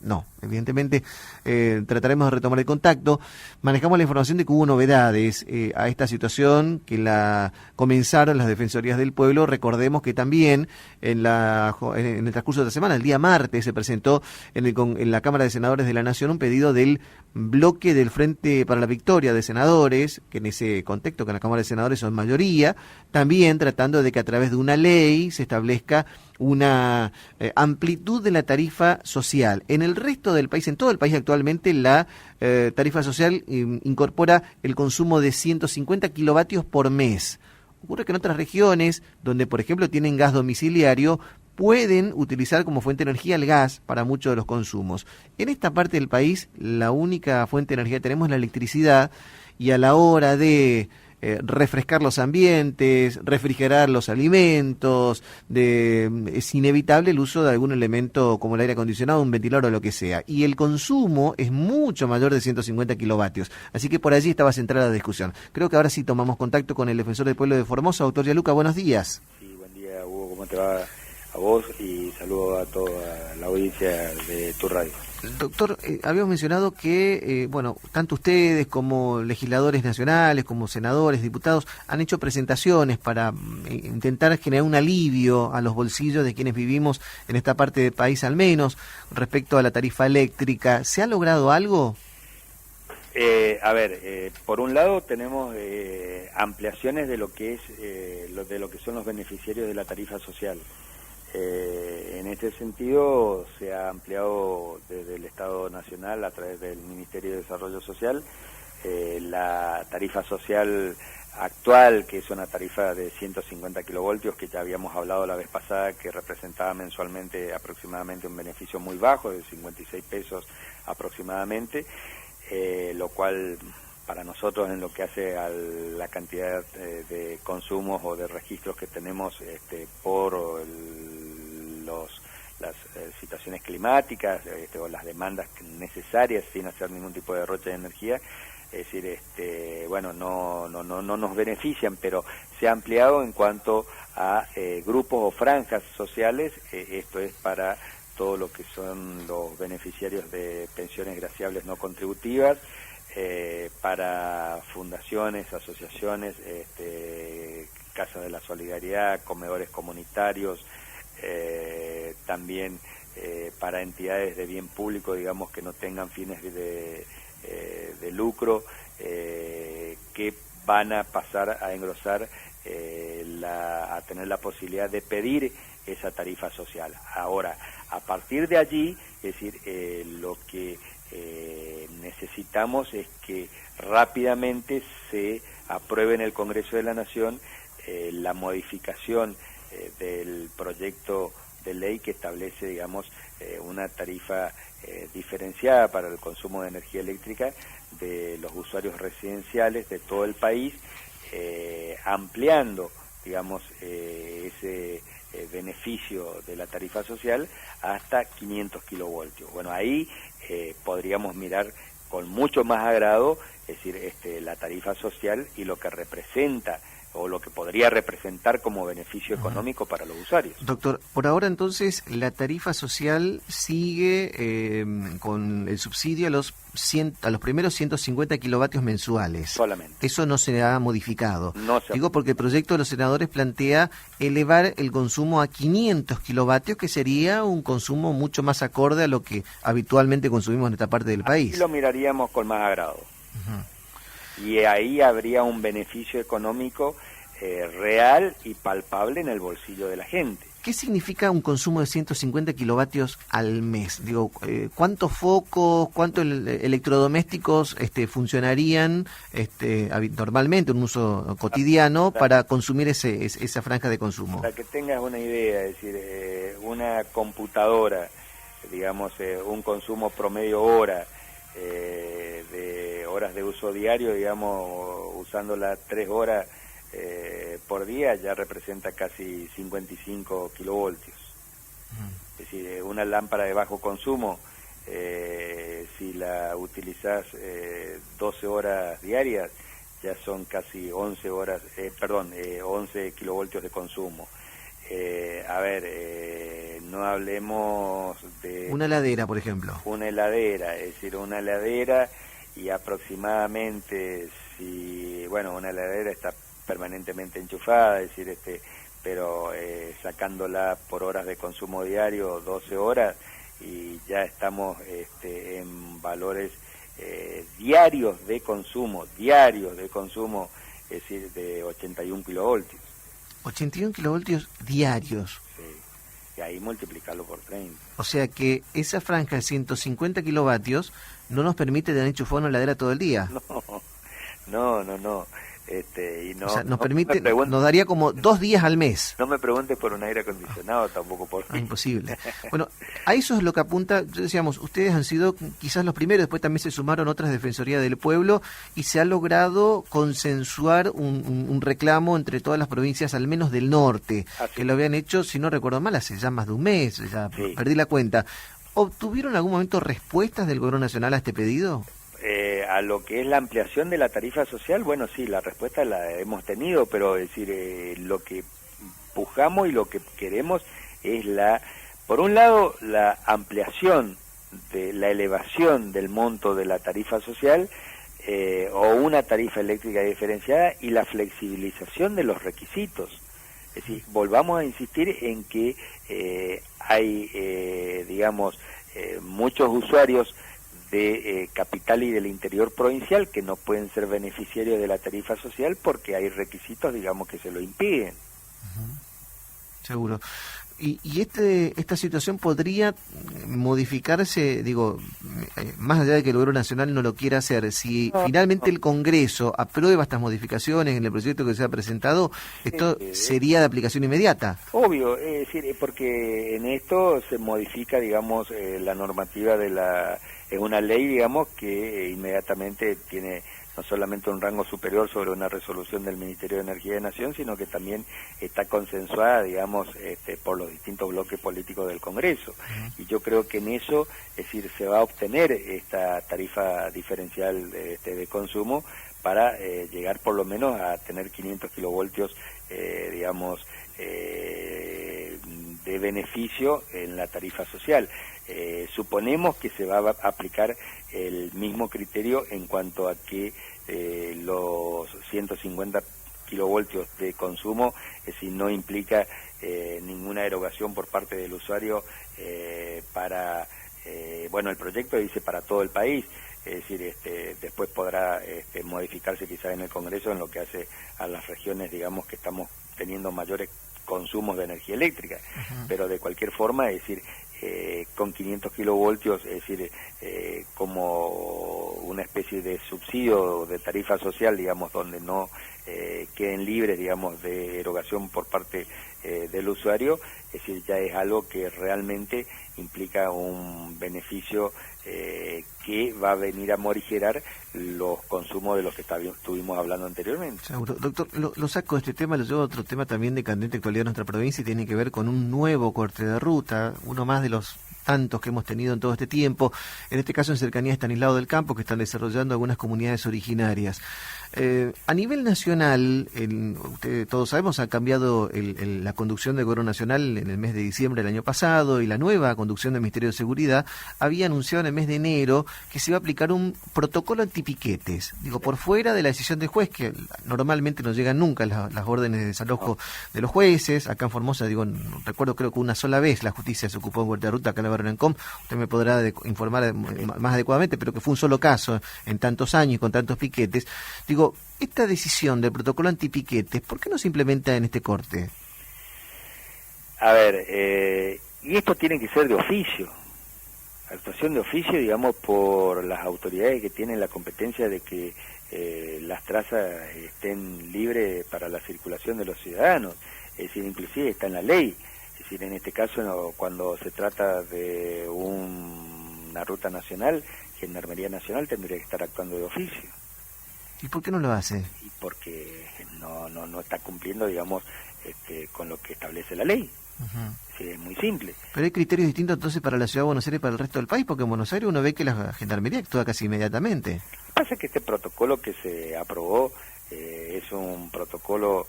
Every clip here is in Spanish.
No, evidentemente trataremos de retomar el contacto. Manejamos la información de que hubo novedades a esta situación, que comenzaron las Defensorías del Pueblo. Recordemos que también en el transcurso de la semana, el día martes, se presentó en la Cámara de Senadores de la Nación un pedido del bloque del Frente para la Victoria de Senadores, que en ese contexto, que en la Cámara de Senadores son mayoría, también tratando de que a través de una ley se establezca una amplitud de la tarifa social. En el resto del país, en todo el país actualmente, la tarifa social incorpora el consumo de 150 kilovatios por mes. Ocurre que en otras regiones, donde por ejemplo tienen gas domiciliario, pueden utilizar como fuente de energía el gas para muchos de los consumos. En esta parte del país, la única fuente de energía que tenemos es la electricidad, y a la hora de refrescar los ambientes, refrigerar los alimentos, es inevitable el uso de algún elemento como el aire acondicionado, un ventilador o lo que sea. Y el consumo es mucho mayor de 150 kilovatios. Así que por allí estaba centrada la discusión. Creo que ahora sí tomamos contacto con el defensor del pueblo de Formosa, doctor Gianluca. Buenos días. Sí, buen día, Hugo. ¿Cómo te va? A vos y saludo a toda la audiencia de tu radio. Doctor, habíamos mencionado que, tanto ustedes como legisladores nacionales, como senadores, diputados, han hecho presentaciones para intentar generar un alivio a los bolsillos de quienes vivimos en esta parte del país, al menos, respecto a la tarifa eléctrica. ¿Se ha logrado algo? Por un lado tenemos ampliaciones de lo que es de lo que son los beneficiarios de la tarifa social. En este sentido se ha ampliado desde el Estado Nacional a través del Ministerio de Desarrollo Social la tarifa social actual, que es una tarifa de 150 kilovoltios, que ya habíamos hablado la vez pasada, que representaba mensualmente aproximadamente un beneficio muy bajo de 56 pesos aproximadamente, lo cual para nosotros, en lo que hace a la cantidad de consumos o de registros que tenemos por las situaciones climáticas o las demandas necesarias sin hacer ningún tipo de derroche de energía, es decir, no nos benefician, pero se ha ampliado en cuanto a grupos o franjas sociales. Esto es para todo lo que son los beneficiarios de pensiones graciables no contributivas, para fundaciones, asociaciones, Casas de la Solidaridad, comedores comunitarios, también para entidades de bien público, digamos, que no tengan fines de lucro, que van a pasar a engrosar, a tener la posibilidad de pedir esa tarifa social. Ahora, a partir de allí, es decir, lo que necesitamos es que rápidamente se apruebe en el Congreso de la Nación la modificación del proyecto de ley que establece, digamos, una tarifa diferenciada para el consumo de energía eléctrica de los usuarios residenciales de todo el país, ampliando, digamos, ese beneficio de la tarifa social hasta 500 kilovoltios. Bueno, ahí podríamos mirar con mucho más agrado, es decir, la tarifa social y lo que representa o lo que podría representar como beneficio económico para los usuarios. Doctor, por ahora entonces la tarifa social sigue con el subsidio a los primeros 150 kilovatios mensuales. Solamente. Eso no se ha modificado. No se Digo porque el proyecto de los senadores plantea elevar el consumo a 500 kilovatios, que sería un consumo mucho más acorde a lo que habitualmente consumimos en esta parte del país. Así lo miraríamos con más agrado. Y ahí habría un beneficio económico real y palpable en el bolsillo de la gente. ¿Qué significa un consumo de 150 kilovatios al mes? Digo, ¿cuántos focos, cuántos electrodomésticos funcionarían normalmente, un uso cotidiano, para consumir esa franja de consumo? Para que tengas una idea, es decir, una computadora, digamos, un consumo promedio hora, de horas de uso diario, digamos, usándola 3 horas por día, ya representa casi 55 kilovoltios. Es decir, una lámpara de bajo consumo, si la utilizás 12 horas diarias, ya son casi 11 kilovoltios de consumo. No hablemos de... Una heladera, por ejemplo. Una heladera, es decir, una heladera y aproximadamente, una heladera está permanentemente enchufada, es decir, pero sacándola por horas de consumo diario, 12 horas, y ya estamos en valores diarios de consumo, es decir, de 81 kilovoltios. 81 kilovoltios diarios. Sí, y ahí multiplicarlo por 30. O sea que esa franja de 150 kilovatios no nos permite tener enchufado una heladera todo el día. No. O sea, nos daría como 2 días al mes. No me preguntes por un aire acondicionado, tampoco por... Imposible. Bueno, a eso es lo que apunta, decíamos, ustedes han sido quizás los primeros, después también se sumaron otras Defensorías del Pueblo y se ha logrado consensuar un reclamo entre todas las provincias, al menos del norte, que lo habían hecho, si no recuerdo mal, hace ya más de un mes, ya perdí la cuenta. ¿Obtuvieron en algún momento respuestas del Gobierno Nacional a este pedido? A lo que es la ampliación de la tarifa social, bueno, sí, la respuesta la hemos tenido, pero es decir, lo que pujamos y lo que queremos es por un lado, la ampliación de la elevación del monto de la tarifa social o una tarifa eléctrica diferenciada y la flexibilización de los requisitos. Es decir, volvamos a insistir en que hay, muchos usuarios de capital y del interior provincial que no pueden ser beneficiarios de la tarifa social porque hay requisitos, que se lo impiden. Seguro. Y esta situación podría modificarse, más allá de que el Gobierno Nacional no lo quiera hacer, si finalmente el Congreso aprueba estas modificaciones en el proyecto que se ha presentado, esto sería de aplicación inmediata. Obvio, es decir, porque en esto se modifica, la normativa es una ley, que inmediatamente tiene no solamente un rango superior sobre una resolución del Ministerio de Energía de Nación, sino que también está consensuada, por los distintos bloques políticos del Congreso. Y yo creo que en eso, es decir, se va a obtener esta tarifa diferencial de consumo para llegar por lo menos a tener 500 kilovoltios, de beneficio en la tarifa social. Suponemos que se va a aplicar el mismo criterio en cuanto a que los 150 kilovoltios de consumo, no implica ninguna erogación por parte del usuario para, el proyecto dice para todo el país, es decir, después podrá modificarse quizás en el Congreso en lo que hace a las regiones, que estamos teniendo mayores consumos de energía eléctrica, pero de cualquier forma, es decir, con 500 kilovoltios, es decir, como una especie de subsidio de tarifa social, donde no queden libres, de erogación por parte del usuario, es decir, ya es algo que realmente implica un beneficio que va a venir a morigerar los consumos de los que estuvimos hablando anteriormente. Seguro. Doctor, lo saco de este tema, lo llevo a otro tema también de candente actualidad en nuestra provincia y tiene que ver con un nuevo corte de ruta, uno más de los tantos que hemos tenido en todo este tiempo, en este caso en cercanía de Estanislao del Campo, que están desarrollando algunas comunidades originarias. A nivel nacional, ustedes todos sabemos, ha cambiado la conducción del Gobierno Nacional en el mes de diciembre del año pasado y la nueva conducción del Ministerio de Seguridad había anunciado en el mes de enero que se iba a aplicar un protocolo antipiquetes. Por fuera de la decisión del juez, que normalmente no llegan nunca las órdenes de desalojo de los jueces. Acá en Formosa, recuerdo creo que una sola vez la justicia se ocupó en Huerta de Ruta, acá en la Barrio Encom, usted me podrá informar más adecuadamente, pero que fue un solo caso en tantos años y con tantos piquetes. Esta decisión del protocolo antipiquetes, ¿por qué no se implementa en este corte? A ver, y esto tiene que ser de oficio, actuación de oficio, por las autoridades que tienen la competencia de que las trazas estén libres para la circulación de los ciudadanos, es decir, inclusive está en la ley, es decir, en este caso cuando se trata de una ruta nacional, Gendarmería Nacional tendría que estar actuando de oficio. ¿Y por qué no lo hace? Y porque no está cumpliendo, con lo que establece la ley. Sí, es muy simple. Pero hay criterios distintos entonces para la ciudad de Buenos Aires y para el resto del país, porque en Buenos Aires uno ve que la Gendarmería actúa casi inmediatamente. Lo que pasa es que este protocolo que se aprobó es un protocolo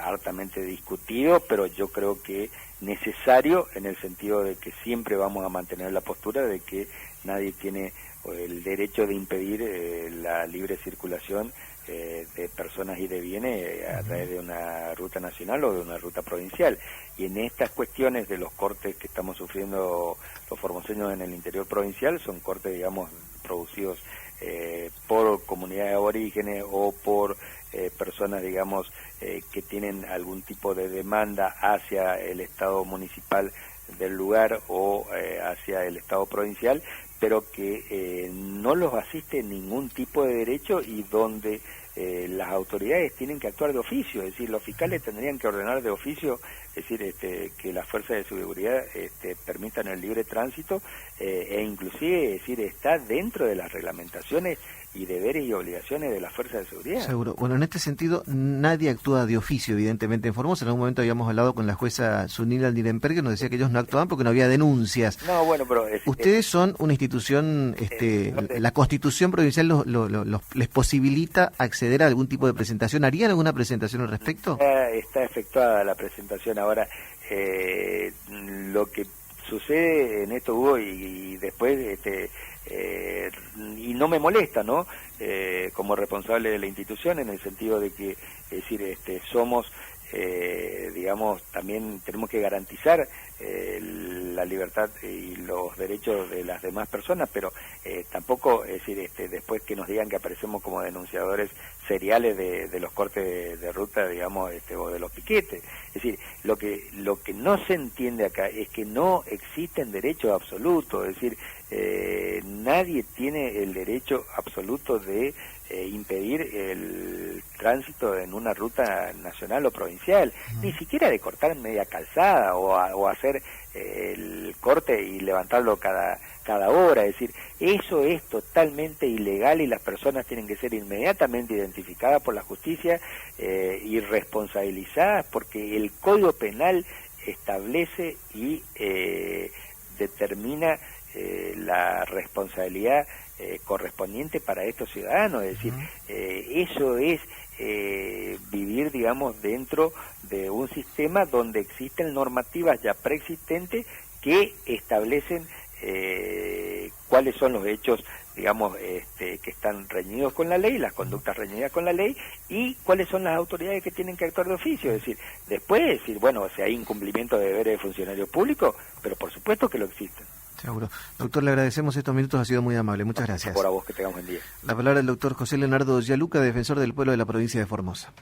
hartamente discutido, pero yo creo que necesario en el sentido de que siempre vamos a mantener la postura de que nadie tiene el derecho de impedir la libre circulación de personas y de bienes a través de una ruta nacional o de una ruta provincial. Y en estas cuestiones de los cortes que estamos sufriendo los formoseños en el interior provincial, son cortes, digamos, producidos por comunidades aborígenes o por personas, digamos, que tienen algún tipo de demanda hacia el Estado municipal del lugar o hacia el Estado provincial, pero que no los asiste ningún tipo de derecho y donde las autoridades tienen que actuar de oficio, es decir, los fiscales tendrían que ordenar de oficio, es decir, que las fuerzas de seguridad permitan el libre tránsito e inclusive, es decir, está dentro de las reglamentaciones y deberes y obligaciones de las fuerzas de seguridad. Seguro. Bueno, en este sentido, nadie actúa de oficio, evidentemente, en Formosa. En algún momento habíamos hablado con la jueza Sunil Aldirenper, que nos decía que ellos no actuaban porque no había denuncias. No, bueno, pero... Ustedes son una institución, la Constitución Provincial les posibilita acceder a algún tipo de presentación. ¿Harían alguna presentación al respecto? Está efectuada la presentación. Ahora, lo que sucede en esto, Hugo, y después... y no me molesta, ¿no? Como responsable de la institución, en el sentido de que, es decir, somos, digamos, también tenemos que garantizar la libertad y los derechos de las demás personas, pero tampoco, es decir, después que nos digan que aparecemos como denunciadores seriales de los cortes de ruta, digamos, o de los piquetes. Es decir, lo que no se entiende acá es que no existen derechos absolutos, es decir, nadie tiene el derecho absoluto de impedir el tránsito en una ruta nacional o provincial, ni siquiera de cortar media calzada o hacer el corte y levantarlo cada hora. Es decir, eso es totalmente ilegal y las personas tienen que ser inmediatamente identificadas por la justicia y responsabilizadas, porque el Código Penal establece y determina la responsabilidad correspondiente para estos ciudadanos. Es decir, eso es vivir, digamos, dentro de un sistema donde existen normativas ya preexistentes que establecen cuáles son los hechos, digamos, que están reñidos con la ley, las conductas reñidas con la ley, y cuáles son las autoridades que tienen que actuar de oficio. Es decir, después decir, bueno, si hay incumplimiento de deberes de funcionarios públicos, pero por supuesto que lo existen. Seguro. Doctor, le agradecemos estos minutos, ha sido muy amable. Muchas gracias. Por a vos, que tengamos buen día. La palabra del doctor José Leonardo Gianluca, defensor del pueblo de la provincia de Formosa.